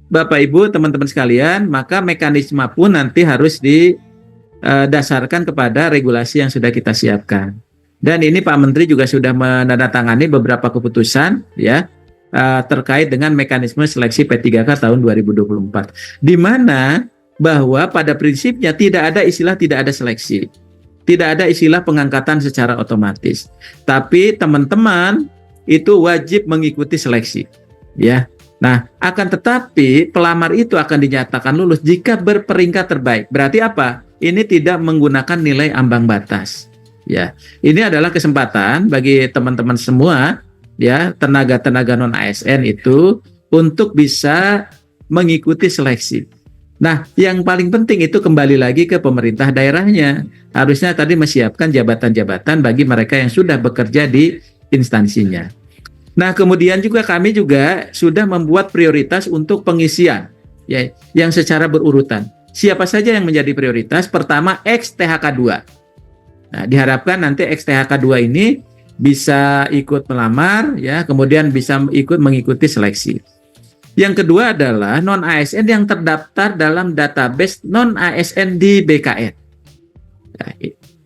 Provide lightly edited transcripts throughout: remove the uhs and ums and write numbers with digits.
Bapak Ibu, teman-teman sekalian, maka mekanisme pun nanti harus didasarkan kepada regulasi yang sudah kita siapkan. Dan ini Pak Menteri juga sudah menandatangani beberapa keputusan ya terkait dengan mekanisme seleksi P3K tahun 2024. Di mana bahwa pada prinsipnya tidak ada istilah tidak ada seleksi. Tidak ada istilah pengangkatan secara otomatis. Tapi teman-teman itu wajib mengikuti seleksi. Ya. Nah, akan tetapi pelamar itu akan dinyatakan lulus jika berperingkat terbaik. Berarti apa? Ini tidak menggunakan nilai ambang batas. Ya, ini adalah kesempatan bagi teman-teman semua, ya, tenaga-tenaga non ASN itu untuk bisa mengikuti seleksi. Nah, yang paling penting itu kembali lagi ke pemerintah daerahnya. Harusnya tadi menyiapkan jabatan-jabatan bagi mereka yang sudah bekerja di instansinya. Nah, kemudian juga kami juga sudah membuat prioritas untuk pengisian ya, yang secara berurutan. Siapa saja yang menjadi prioritas? Pertama, ex-THK 2. Nah, diharapkan nanti ex-THK 2 ini bisa ikut melamar ya, kemudian bisa ikut mengikuti seleksi. Yang kedua adalah non-ASN yang terdaftar dalam database non-ASN di BKN.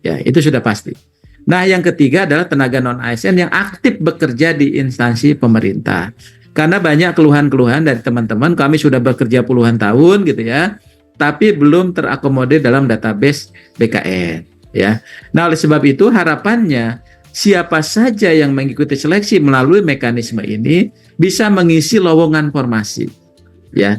Ya, itu sudah pasti. Nah, yang ketiga adalah tenaga non-ASN yang aktif bekerja di instansi pemerintah. Karena banyak keluhan-keluhan dari teman-teman, kami sudah bekerja puluhan tahun gitu ya, tapi belum terakomodir dalam database BKN ya. Nah, oleh sebab itu harapannya siapa saja yang mengikuti seleksi melalui mekanisme ini bisa mengisi lowongan formasi ya.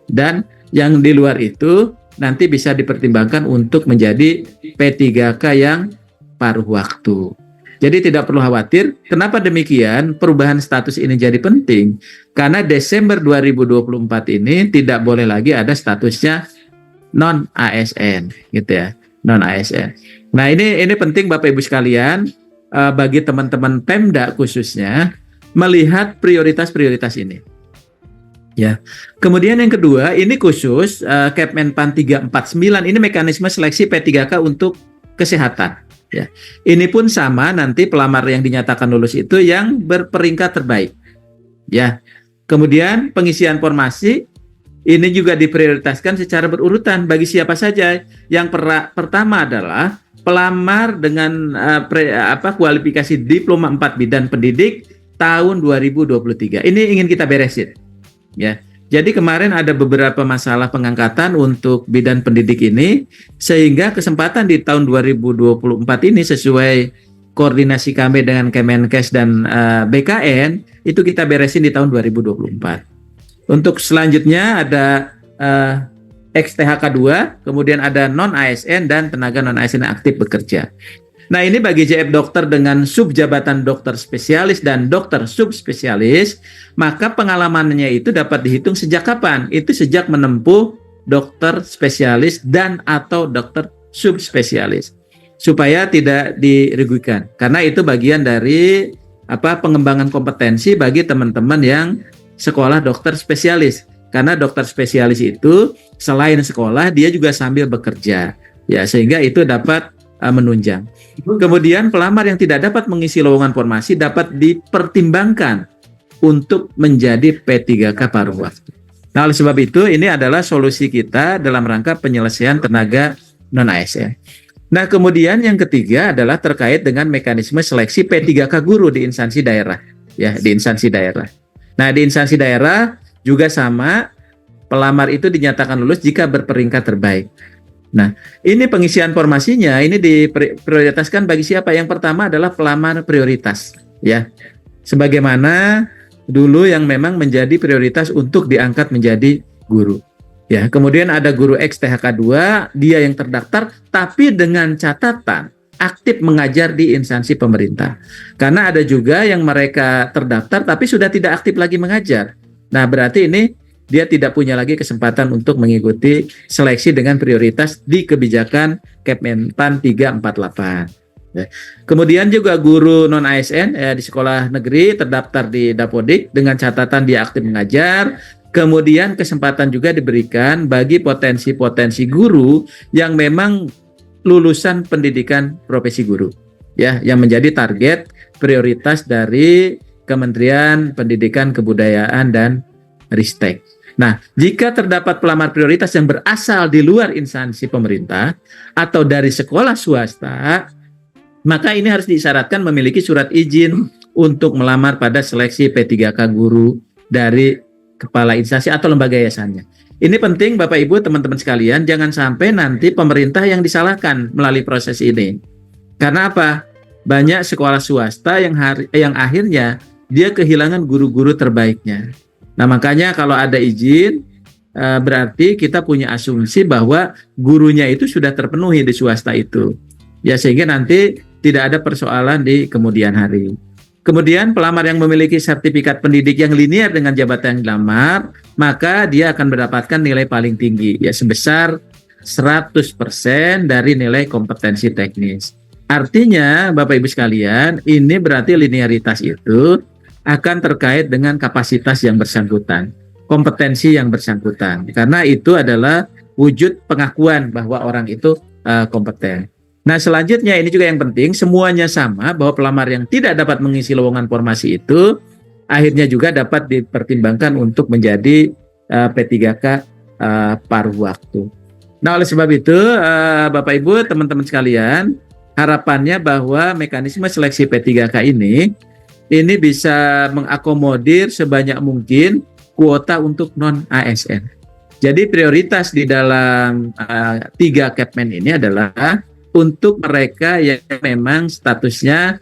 Dan yang di luar itu nanti bisa dipertimbangkan untuk menjadi P3K yang paruh waktu. Jadi tidak perlu khawatir. Kenapa demikian? Perubahan status ini jadi penting karena Desember 2024 ini tidak boleh lagi ada statusnya non ASN, gitu ya, non ASN. Nah, ini penting Bapak Ibu sekalian, bagi teman-teman Pemda khususnya melihat prioritas-prioritas ini. Ya. Kemudian yang kedua, ini khusus Kepmenpan 349 ini mekanisme seleksi P3K untuk kesehatan. Ya, ini pun sama nanti pelamar yang dinyatakan lulus itu yang berperingkat terbaik. Ya, kemudian pengisian formasi ini juga diprioritaskan secara berurutan bagi siapa saja. Yang pertama adalah pelamar dengan kualifikasi diploma 4 bidang pendidik tahun 2023. Ini ingin kita beresin. Ya. Jadi kemarin ada beberapa masalah pengangkatan untuk bidang pendidik ini, sehingga kesempatan di tahun 2024 ini sesuai koordinasi kami dengan Kemenkes dan BKN, itu kita beresin di tahun 2024. Untuk selanjutnya ada ex-THK 2, kemudian ada non-ASN dan tenaga non-ASN yang aktif bekerja. Nah, ini bagi JF dokter dengan subjabatan dokter spesialis dan dokter subspesialis, maka pengalamannya itu dapat dihitung sejak kapan? Itu sejak menempuh dokter spesialis dan atau dokter subspesialis. Supaya tidak dirugikan. Karena itu bagian dari pengembangan kompetensi bagi teman-teman yang sekolah dokter spesialis. Karena dokter spesialis itu selain sekolah dia juga sambil bekerja. Ya, sehingga itu dapat menunjang. Kemudian pelamar yang tidak dapat mengisi lowongan formasi dapat dipertimbangkan untuk menjadi P3K paruh waktu. Nah, oleh sebab itu ini adalah solusi kita dalam rangka penyelesaian tenaga non-ASN. Nah, kemudian yang ketiga adalah terkait dengan mekanisme seleksi P3K guru di instansi daerah, ya, di instansi daerah. Nah, di instansi daerah juga sama, pelamar itu dinyatakan lulus jika berperingkat terbaik. Nah, ini pengisian formasinya ini diprioritaskan bagi siapa? Yang pertama adalah pelamar prioritas, ya. Sebagaimana dulu yang memang menjadi prioritas untuk diangkat menjadi guru. Ya, kemudian ada guru ex-THK 2, dia yang terdaftar tapi dengan catatan aktif mengajar di instansi pemerintah. Karena ada juga yang mereka terdaftar tapi sudah tidak aktif lagi mengajar. Nah, berarti ini dia tidak punya lagi kesempatan untuk mengikuti seleksi dengan prioritas di kebijakan Kepmenpan 348. Ya. Kemudian juga guru non-ASN di sekolah negeri terdaftar di Dapodik dengan catatan dia aktif mengajar. Kemudian kesempatan juga diberikan bagi potensi-potensi guru yang memang lulusan pendidikan profesi guru, ya, yang menjadi target prioritas dari Kementerian Pendidikan, Kebudayaan, dan Ristek. Nah, jika terdapat pelamar prioritas yang berasal di luar instansi pemerintah atau dari sekolah swasta, maka ini harus disyaratkan memiliki surat izin untuk melamar pada seleksi P3K guru dari kepala instansi atau lembaga yayasannya. Ini penting Bapak Ibu teman-teman sekalian, jangan sampai nanti pemerintah yang disalahkan melalui proses ini. Karena apa? Banyak sekolah swasta yang akhirnya dia kehilangan guru-guru terbaiknya. Nah, makanya kalau ada izin berarti kita punya asumsi bahwa gurunya itu sudah terpenuhi di swasta itu. Ya, sehingga nanti tidak ada persoalan di kemudian hari. Kemudian pelamar yang memiliki sertifikat pendidik yang linear dengan jabatan yang dilamar, maka dia akan mendapatkan nilai paling tinggi, ya sebesar 100% dari nilai kompetensi teknis. Artinya, Bapak Ibu sekalian, ini berarti linearitas itu akan terkait dengan kapasitas yang bersangkutan, kompetensi yang bersangkutan. Karena itu adalah wujud pengakuan bahwa orang itu kompeten. Nah, selanjutnya ini juga yang penting, semuanya sama bahwa pelamar yang tidak dapat mengisi lowongan formasi itu akhirnya juga dapat dipertimbangkan untuk menjadi P3K paruh waktu. Nah, oleh sebab itu Bapak Ibu, teman-teman sekalian, harapannya bahwa mekanisme seleksi P3K ini bisa mengakomodir sebanyak mungkin kuota untuk non-ASN. Jadi prioritas di dalam 3 Kepmen ini adalah untuk mereka yang memang statusnya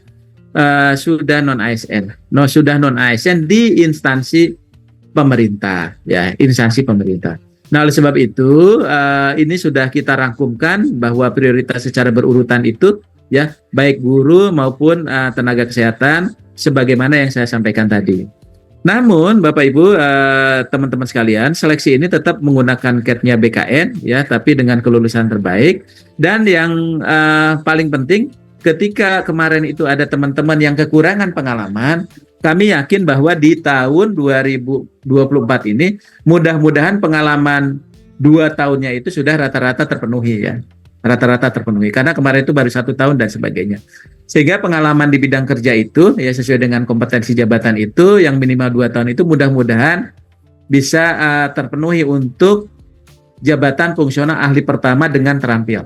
sudah non-ASN, sudah non-ASN di instansi pemerintah, ya instansi pemerintah. Nah, oleh sebab itu ini sudah kita rangkumkan bahwa prioritas secara berurutan itu, ya baik guru maupun tenaga kesehatan, sebagaimana yang saya sampaikan tadi. Namun, Bapak Ibu, teman-teman sekalian, seleksi ini tetap menggunakan CAT-nya BKN, ya, tapi dengan kelulusan terbaik. Dan yang paling penting, ketika kemarin itu ada teman-teman yang kekurangan pengalaman, kami yakin bahwa di tahun 2024 ini, mudah-mudahan pengalaman 2 tahunnya itu sudah rata-rata terpenuhi, ya. Rata-rata terpenuhi, karena kemarin itu baru 1 tahun dan sebagainya. Sehingga pengalaman di bidang kerja itu, ya sesuai dengan kompetensi jabatan itu, yang minimal 2 tahun itu mudah-mudahan bisa terpenuhi untuk jabatan fungsional ahli pertama dengan terampil.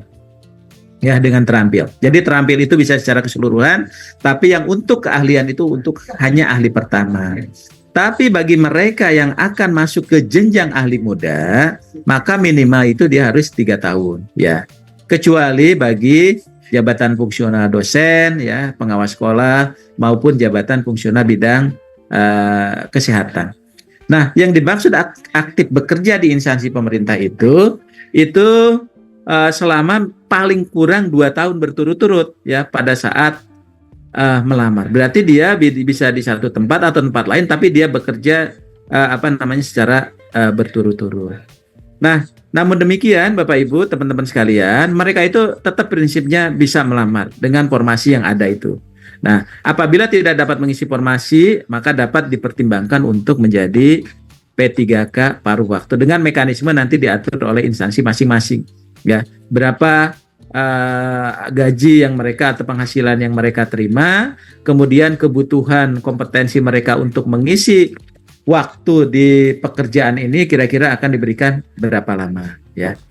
Ya, dengan terampil. Jadi terampil itu bisa secara keseluruhan, tapi yang untuk keahlian itu untuk hanya ahli pertama. Tapi bagi mereka yang akan masuk ke jenjang ahli muda, maka minimal itu dia harus 3 tahun, ya. Kecuali bagi jabatan fungsional dosen, ya pengawas sekolah, maupun jabatan fungsional bidang kesehatan. Nah, yang dimaksud aktif bekerja di instansi pemerintah itu selama paling kurang 2 tahun berturut-turut, ya pada saat melamar. Berarti dia bisa di satu tempat atau tempat lain, tapi dia bekerja secara berturut-turut. Nah, namun demikian Bapak Ibu, teman-teman sekalian, mereka itu tetap prinsipnya bisa melamar dengan formasi yang ada itu. Nah, apabila tidak dapat mengisi formasi, maka dapat dipertimbangkan untuk menjadi P3K paruh waktu dengan mekanisme nanti diatur oleh instansi masing-masing. Ya, berapa gaji yang mereka atau penghasilan yang mereka terima, kemudian kebutuhan kompetensi mereka untuk mengisi waktu di pekerjaan ini kira-kira akan diberikan berapa lama, ya.